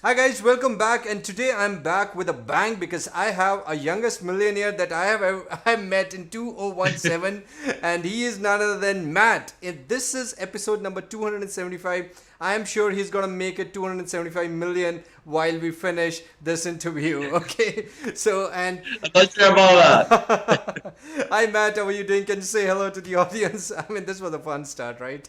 Hi guys, welcome back. And today I'm back with a bang because I have a youngest millionaire that I met in 2017, and he is none other than Matt. And this is episode number 275. I am sure he's gonna make it 275 million while we finish this interview. Okay, so and I'm not sure about that. hi Matt, how are you doing? Can you say hello to the audience? I mean, this was a fun start, right?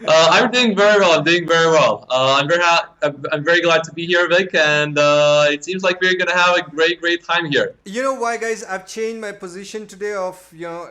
I'm doing very well. I'm doing very well. I'm very glad to be here, Vic, and it seems like we're gonna have a great time here. You know why, guys? I've changed my position today.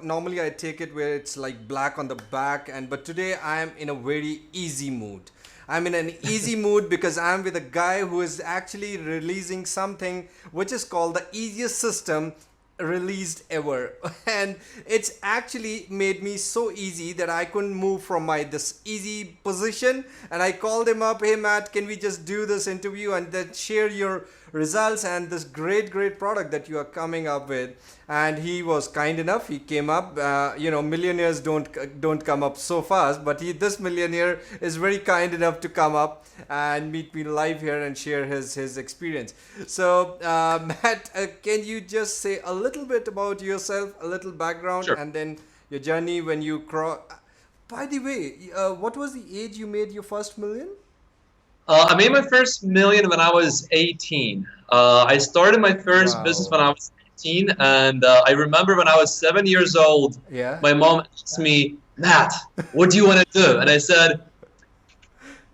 Normally I take it where it's like black on the back, and but today I am in a very easy mood. I'm in an easy mood because I'm with a guy who is actually releasing something which is called the easiest system released ever, and it's actually made me so easy that I couldn't move from my this easy position. And I called him up, hey Matt, can we just do this interview and then share your results and this great product that you are coming up with. And he was kind enough, he came up. Millionaires don't come up so fast, but this millionaire is very kind enough to come up and meet me live here and share his experience. So Matt, can you just say a little bit about yourself, a little background, Sure. and then your journey when you cross. By the way, what was the age you made your first million? I made my first million when I was 18. I started my first business when Wow. I was 18, and I remember when I was 7 years old, Yeah. my mom asked me, "Matt, what do you want to do?" And I said,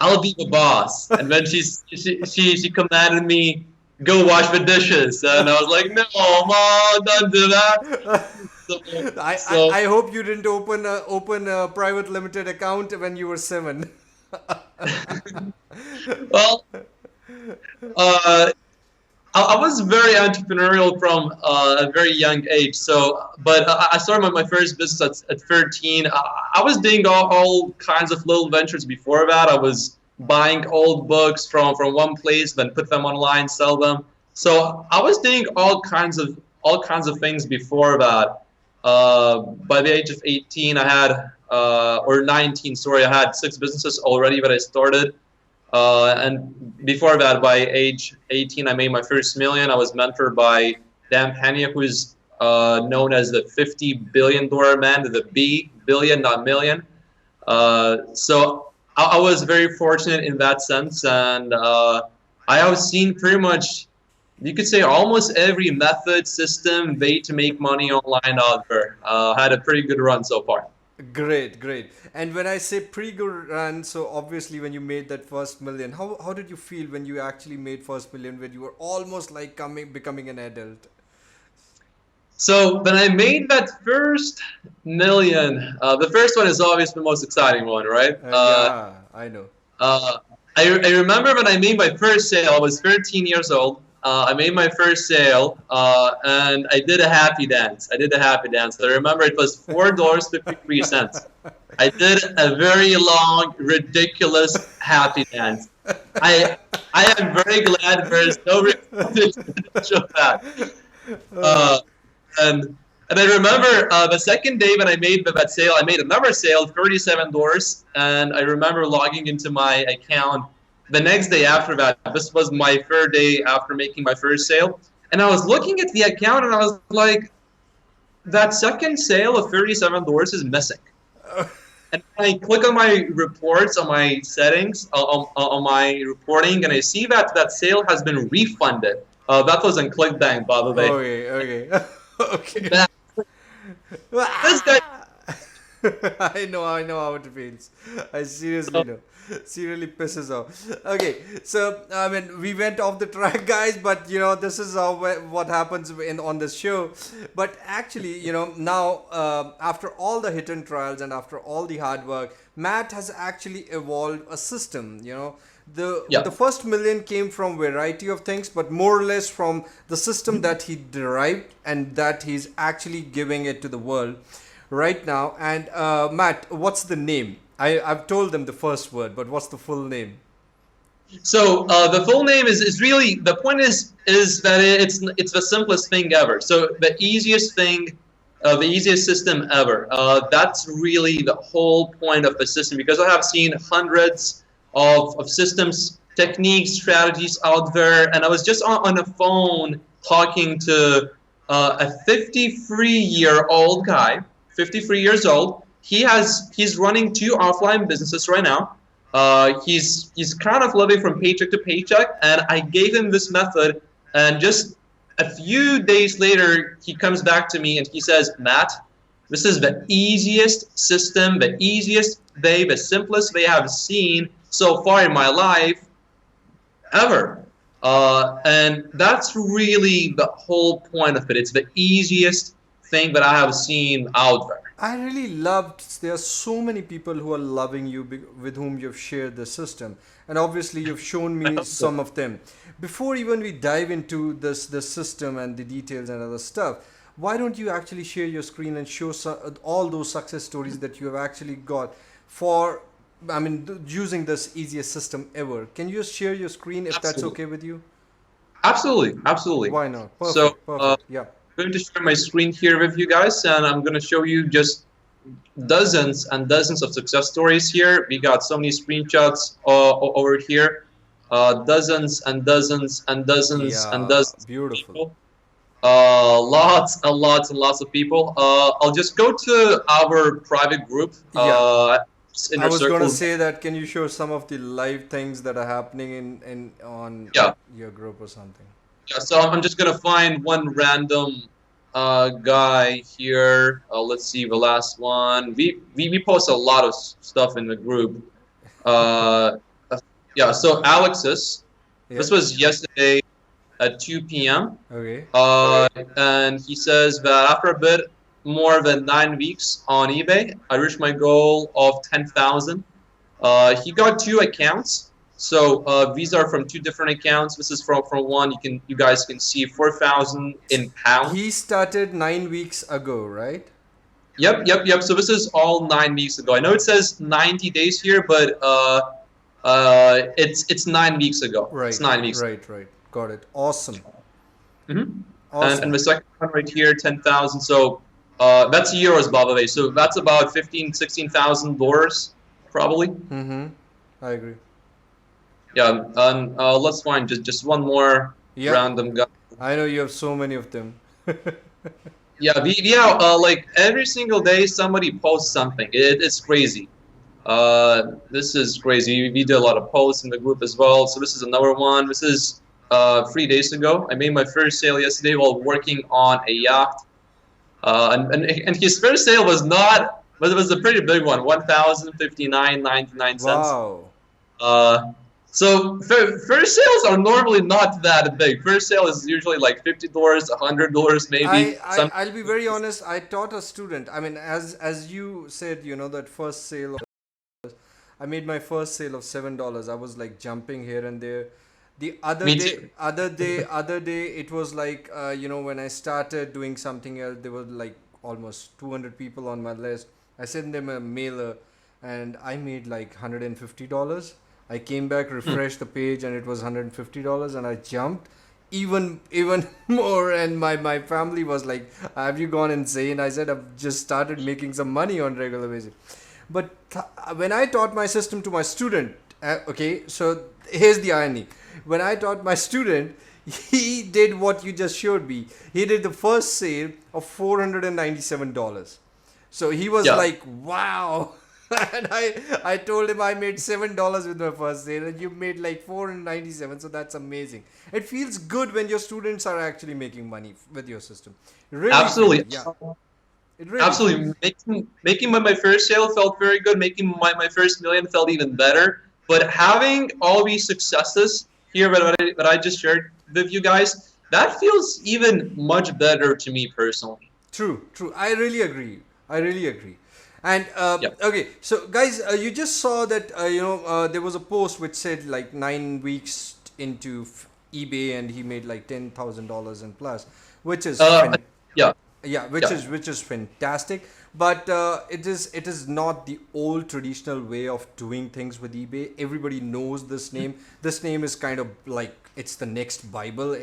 "I'll be the boss." And then she commanded me, "Go wash the dishes," and I was like, "No, mom, don't do that." So, I hope you didn't open a private limited account when you were seven. well, uh, I was very entrepreneurial from a very young age. So, but I started my first business at 13. I was doing all kinds of little ventures before that. I was buying old books from one place, then put them online, sell them. So I was doing all kinds of things before that. By the age of 18, I had or 19, sorry, I had six businesses already that I started. And before that, by age 18, I made my first million. I was mentored by Dan Pena, who's known as the $50 billion man, the B, billion, not million. So I was very fortunate in that sense. And I have seen pretty much, you could say, almost every method, system, way to make money online out there. Had a pretty good run so far. Great. And when I say pretty good run, so obviously when you made that first million, how did you feel when you actually made first million when you were almost like coming becoming an adult? So when I made that first million, the first one is always the most exciting one, right? Yeah, I know. Uh, I remember when I made my first sale. I was 13 years old. I made my first sale, and I did a happy dance. I did a happy dance. I remember it was $4.53. I did a very long, ridiculous happy dance. I I am very glad there is no recording of that. Uh, and and I remember the second day when I made that sale, I made another sale, $37, and I remember logging into my account the next day after that. This was my third day after making my first sale, and I was looking at the account and I was like, that second sale of $37 is missing. And I click on my reports, on my settings, on my reporting, and I see that that sale has been refunded. That was on ClickBank, by the way. Okay. Okay. That, this guy. I know how it feels. I seriously know. Seriously pisses off. Okay, so I mean, we went off the track, guys, but this is how what happens in on this show. But actually, now after all the hit and trials and after all the hard work, Matt has actually evolved a system. The Yeah. first million came from variety of things, but more or less from the system that he derived and that he's actually giving it to the world right now. And Matt, what's the name? I've told them the first word, but what's the full name? So the full name is really, the point is that it's the simplest thing ever. So the easiest thing, the easiest system ever. That's really the whole point of the system, because I have seen hundreds of systems techniques, strategies out there, and I was just on the phone talking to a 53-year-old guy, 53 years old. He's running two offline businesses right now. He's kind of living from paycheck to paycheck, and I gave him this method, and just a few days later, he comes back to me and he says, Matt, this is the easiest system, the easiest way, the simplest way I've seen so far in my life ever. And that's really the whole point of it. It's the easiest thing that I have seen out there. I really loved. There are so many people who are loving you with whom you've shared the system, and obviously you've shown me some of them. Before even we dive into the system and the details and other stuff, why don't you actually share your screen and show all those success stories that you have actually got for, I mean, using this easiest system ever? Can you just share your screen if that's Absolutely. okay with you? Absolutely. Absolutely. Why not? So, Perfect. Perfect. Yeah. I'm going to share my screen here with you guys, and I'm going to show you just dozens and dozens of success stories here. We got so many screenshots over here, dozens and dozens and dozens and Yeah. dozens of Beautiful. people. Lots and lots and lots of people. I'll just go to our private group, Yeah. I inner was gonna circle. say that. Can you show some of the live things that are happening in on Yeah, your group or something? yeah. So I'm just gonna find one random guy here. Let's see the last one. We post a lot of stuff in the group. Uh, yeah. So Alexis, Yeah. this was yesterday at 2 p.m. Okay. And he says that after a bit more than 9 weeks on eBay, I reached my goal of 10,000. He got two accounts, so these are from two different accounts. This is from one. You guys can see 4,000 in pounds. He started 9 weeks ago, right? Yep. So this is all 9 weeks ago. I know it says 90 days here, but it's 9 weeks ago. It's Right. 9 weeks. Right. Got it. Awesome. Mm-hmm. And Awesome. the second one right here, 10,000. So that's euros, by the way. So that's about 15, $16,000 probably. Mm-hmm. I agree. Yeah. And let's find just one more Yeah. random guy. I know you have so many of them. Yeah. Like every single day somebody posts something. It's crazy. This is crazy. We did a lot of posts in the group as well. So this is another one. This is 3 days ago. I made my first sale yesterday while working on a yacht. And his first sale was not, but it was a pretty big one, 1,059.99 cents. Wow. So first sales are normally not that big. First sale is usually like $50, $100 maybe. I'll be very honest. I taught a student. I mean, as you said, that first sale. I made my first sale of $7. I was like jumping here and there. The Me too. other day, it was like when I started doing something else, there were like almost 200 people on my list. I sent them a mailer, and I made like $150. I came back, refreshed the page, and it was $150, and I jumped even more. And my family was like, "Have you gone insane?" I said, "I've just started making some money on regular basis." But when I taught my system to my student, okay, so here's the irony. When I taught my student, he did what you just showed me. He did the first sale of $497. So he was Yeah. like, wow. And I told him I made $7 with my first sale, and you made like 497. So that's amazing. It feels good when your students are actually making money with your system. It really Absolutely. feels, yeah. It really Absolutely. feels. Making my first sale felt very good. Making my first million felt even better. But having all these successes here that I just shared with you guys, that feels even much better to me personally. True. I really agree. And Yeah. okay, so guys, you just saw that there was a post which said like 9 weeks into eBay, and he made like $10,000 and plus, which is Uh, yeah. yeah, Yeah. which is fantastic. But it is not the old traditional way of doing things with eBay. Everybody knows this name. This name is kind of like it's the next Bible.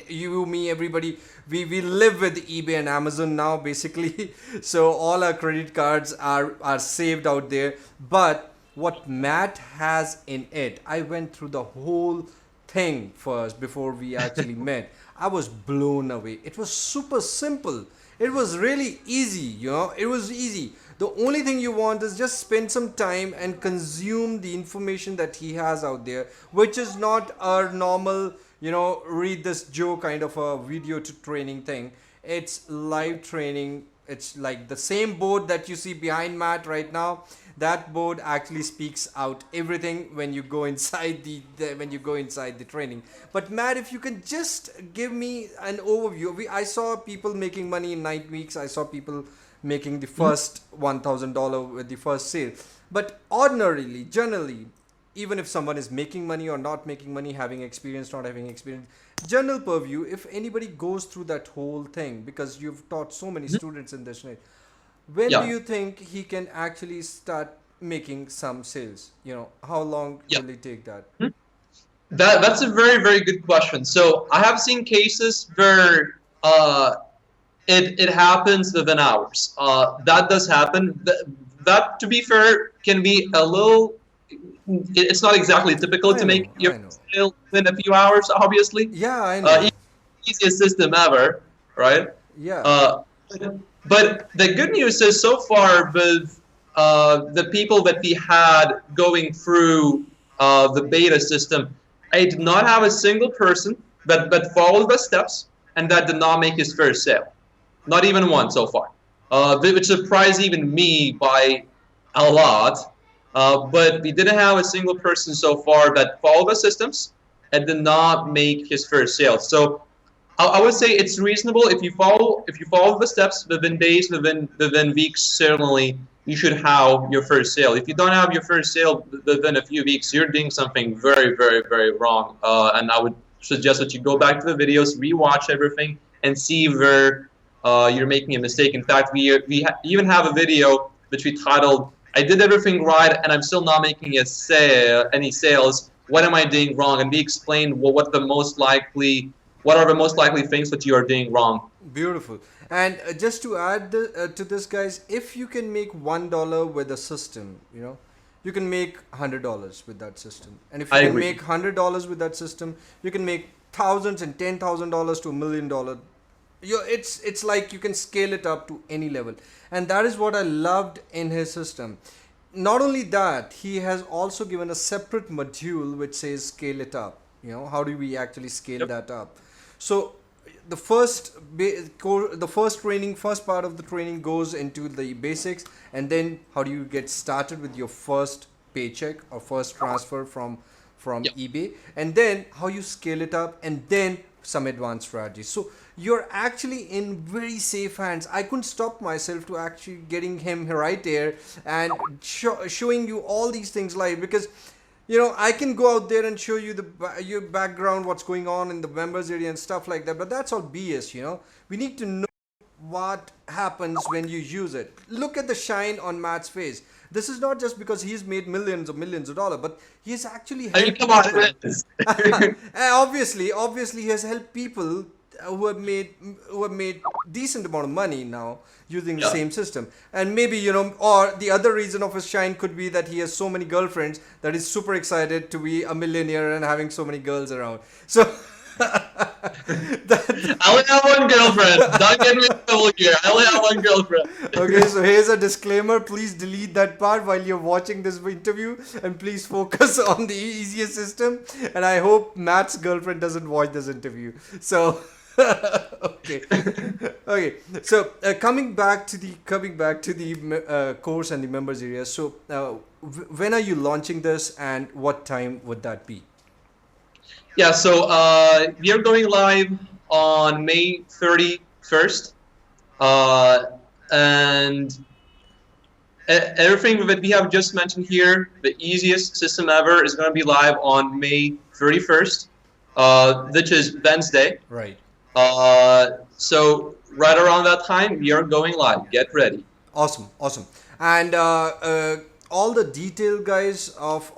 You, me, everybody, we live with eBay and Amazon now basically. So all our credit cards are saved out there. But what Matt has in it. I went through the whole thing first before we actually met. I was blown away. It was super simple. It was really easy, it was easy. The only thing you want is just spend some time and consume the information that he has out there, which is not a normal, read this Joe kind of a video to training thing. It's live training. It's like the same board that you see behind Matt right now. That board actually speaks out everything when you go inside when you go inside the training. But Matt, if you can just give me an overview. I saw people making money in 9 weeks. I saw people making the first $1,000 with the first sale. But ordinarily, generally, even if someone is making money or not making money, having experience, not having experience, general purview, if anybody goes through that whole thing, because you've taught so many students in this, when do Yeah. you think he can actually start making some sales? How long Yeah. will it take that? That's a very, very good question. So I have seen cases where it happens within hours. That does happen. That, to be fair, can be a little. It's not exactly typical to make your I know. sale within a few hours, obviously. Yeah, I know. Easiest system ever, right? Yeah. Uh, but the good news is, so far with the people that we had going through the beta system, I did not have a single person that followed the steps and that did not make his first sale. Not even one so far, which surprised even me by a lot. But we didn't have a single person so far that followed the systems and did not make his first sale. So I would say it's reasonable if you follow the steps within days, within weeks. Certainly, you should have your first sale. If you don't have your first sale within a few weeks, you're doing something very, very, very wrong. And I would suggest that you go back to the videos, rewatch everything, and see where you're making a mistake. In fact, we even have a video which we titled "I did everything right and I'm still not making any sales. What am I doing wrong?" And we explained what are the most likely things that you are doing wrong. Beautiful. And just to add to this, guys, if you can make $1 with a system, you can make $100 with that system. And if you I can agree. make $100 with that system, you can make thousands and $10,000 to $1,000,000. It's like you can scale it up to any level. And that is what I loved in his system. Not only that, he has also given a separate module which says scale it up. How do we actually scale Yep. that up? So the first first part of the training goes into the basics, and then how do you get started with your first paycheck or first transfer from Yep. eBay, and then how you scale it up, and then some advanced strategies. So you're actually in very safe hands. I couldn't stop myself to actually getting him right there and showing you all these things live, because I can go out there and show you your background, what's going on in the members area and stuff like that, but that's all BS. We need to know what happens when you use it. Look at the shine on Matt's face. This is not just because he's made millions of dollars, but he's actually I mean, helped come on, people. it is. Obviously, he has helped people who have made decent amount of money now using the Yeah. same system. And maybe or the other reason of his shine could be that he has so many girlfriends that he's super excited to be a millionaire and having so many girls around. So I only have one girlfriend. Don't get me in trouble here. I only have one girlfriend. okay, so here's a disclaimer. Please delete that part while you're watching this interview, and please focus on the easiest system. And I hope Matt's girlfriend doesn't watch this interview. So okay. So coming back to the course and the members area. So when are you launching this, and what time would that be? Yeah, so we are going live on May 31st. And everything that we have just mentioned here, the easiest system ever, is going to be live on May 31st, which is Wednesday. Right. So right around that time, we are going live. Get ready. Awesome. And all the detail, guys, of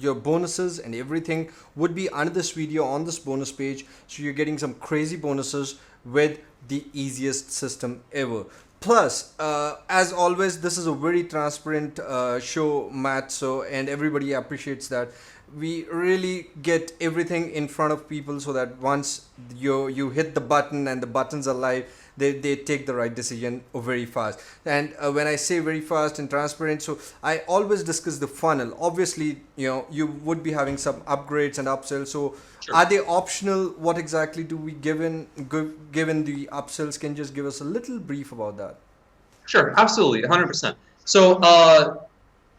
your bonuses and everything would be under this video on this bonus page. So you're getting some crazy bonuses with the easiest system ever. Plus, as always, this is a very transparent show, Matt. So, and everybody appreciates that. We really get everything in front of people so that once you hit the button and the buttons are live, they take the right decision very fast. And when I say very fast and transparent, so I always discuss the funnel. Obviously, you would be having some upgrades and upsells. So Sure. are they optional? What exactly do we given the upsells? Can you just give us a little brief about that? Sure, absolutely, 100%. So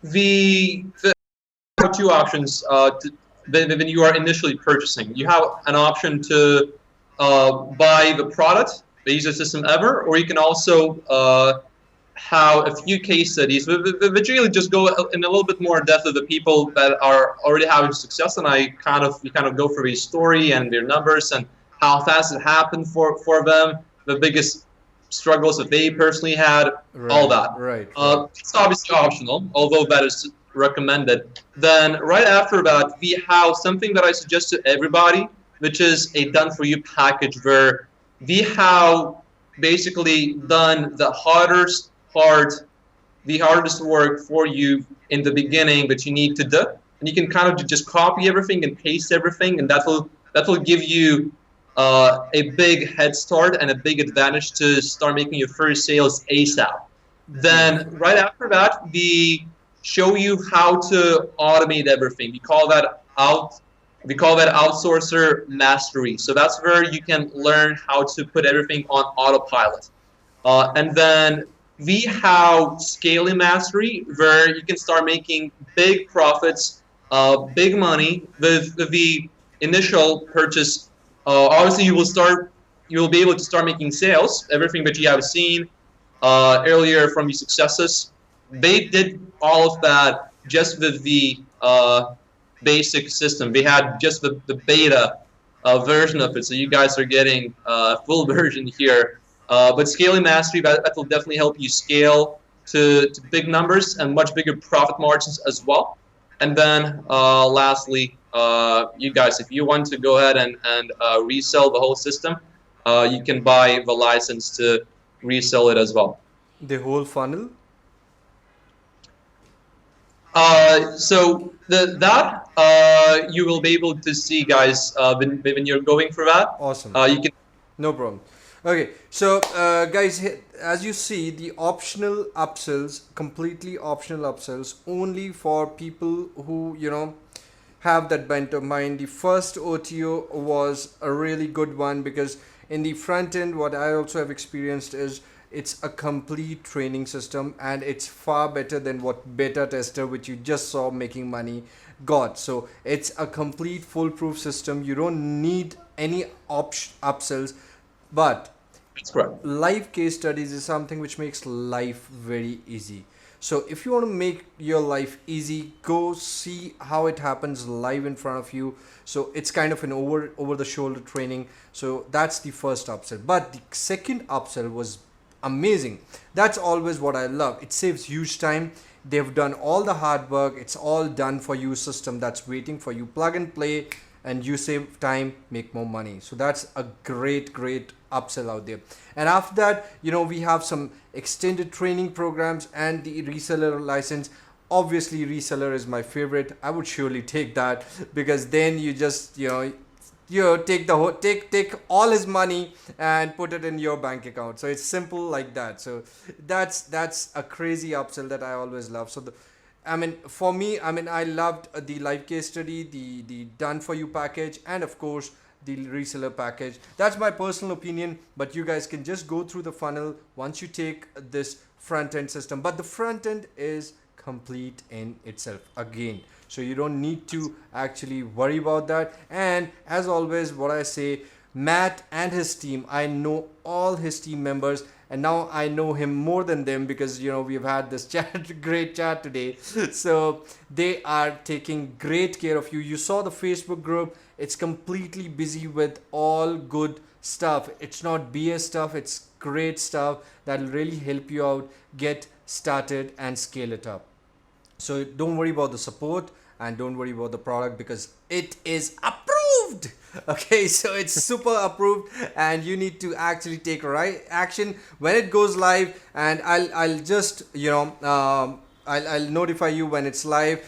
the have two options when you are initially purchasing. You have an option to buy the product, the Easiest System Ever, or you can also have a few case studies, which really just go in a little bit more depth of the people that are already having success, and we kind of go through their story and their numbers and how fast it happened for them, the biggest struggles that they personally had, all Right, that. right, right. It's obviously optional, although that is recommended. Then right after that, we have something that I suggest to everybody, which is a done-for-you package where we have basically done the hardest work for you in the beginning that you need to do, and you can kind of just copy everything and paste everything, and that will give you a big head start and a big advantage to start making your first sales ASAP. Then Beautiful. right after that, we show you how to automate everything. We call that outsourcer mastery. So that's where you can learn how to put everything on autopilot. And then we have scaling mastery, where you can start making big profits, big money with the initial purchase. Obviously, you will be able to start making sales. Everything that you have seen earlier from your successes, they did all of that just with the basic system. They had just the beta version of it, so you guys are getting a full version here. But scaling mastery, that will definitely help you scale to big numbers and much bigger profit margins as well. And then lastly, you guys, if you want to go ahead and resell the whole system, you can buy the license to resell it as well. The whole funnel. So that you will be able to see, guys, when you're going for that. Awesome. You can. No problem. Okay, so guys, as you see, the optional upsells, completely optional upsells, only for people who have that bent of mind. The first OTO was a really good one because in the front end, what I also have experienced is it's a complete training system and it's far better than what beta tester, which you just saw making money, got. So it's a complete foolproof system. You don't need any upsells, but That's correct. live case studies is something which makes life very easy. So if you want to make your life easy, go see how it happens live in front of you. So it's kind of an over the shoulder training. So that's the first upsell. But the second upsell was amazing. That's always what I love. It saves huge time. They've done all the hard work. It's all done for you system that's waiting for you. Plug and play and you save time, make more money. So that's a great upsell out there. And after that, we have some extended training programs and the reseller license. Obviously reseller is my favorite. I would surely take that because then you just take the whole take all his money and put it in your bank account. So it's simple like that. So that's a crazy upsell that I always love. So for me, I loved the live case study, the done for you package, and of course the reseller package. That's my personal opinion, but you guys can just go through the funnel once you take this front end system. But the front end is complete in itself again, so you don't need to actually worry about that. And as always, what I say, Matt and his team, I know all his team members, and now I know him more than them because we've had this great chat today. So they are taking great care of you. You saw the Facebook group, it's completely busy with all good stuff. It's not BS stuff, it's great stuff that will really help you out, get started and scale it up. So don't worry about the support and don't worry about the product because it is approved. approved. Okay, so it's super approved, and you need to actually take right action when it goes live. And I'll just I'll notify you when it's live.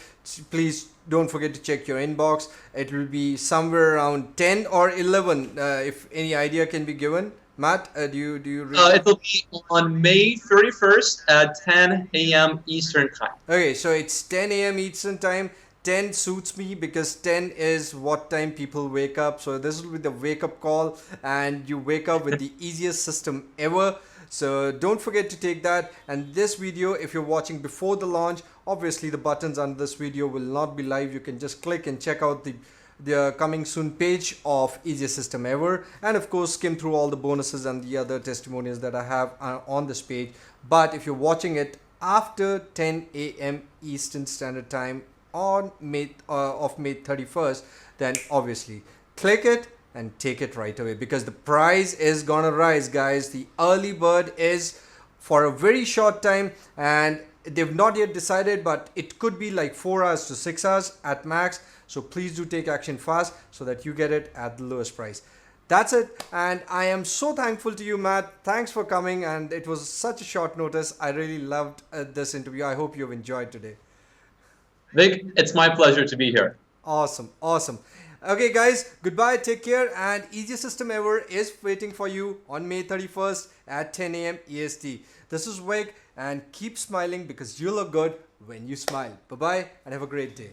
Please don't forget to check your inbox. It will be somewhere around 10 or 11. If any idea can be given, Matt, do you recall? It will be on May 31st at 10 a.m. Eastern Time. Okay, so it's 10 a.m. Eastern time. 10 suits me because 10 is what time people wake up. So this will be the wake up call, and you wake up with the easiest system ever. So don't forget to take that. And this video, if you're watching before the launch, obviously the buttons under this video will not be live. You can just click and check out the coming soon page of Easiest System Ever, and of course skim through all the bonuses and the other testimonials that I have on this page. But if you're watching it after 10 a.m. Eastern Standard Time on May 31st, then obviously click it and take it right away, because the price is gonna rise, guys. The early bird is for a very short time, and they've not yet decided, but it could be like 4 hours to 6 hours at max. So please do take action fast so that you get it at the lowest price. That's it, and I am so thankful to you, Matt. Thanks for coming, and it was such a short notice. I really loved this interview. I hope you've enjoyed today. Vic, it's my pleasure to be here. Awesome, awesome. Okay, guys, goodbye, take care, and Easiest System Ever is waiting for you on May 31st at 10 a.m. EST. This is Vic, and keep smiling because you look good when you smile. Bye-bye, and have a great day.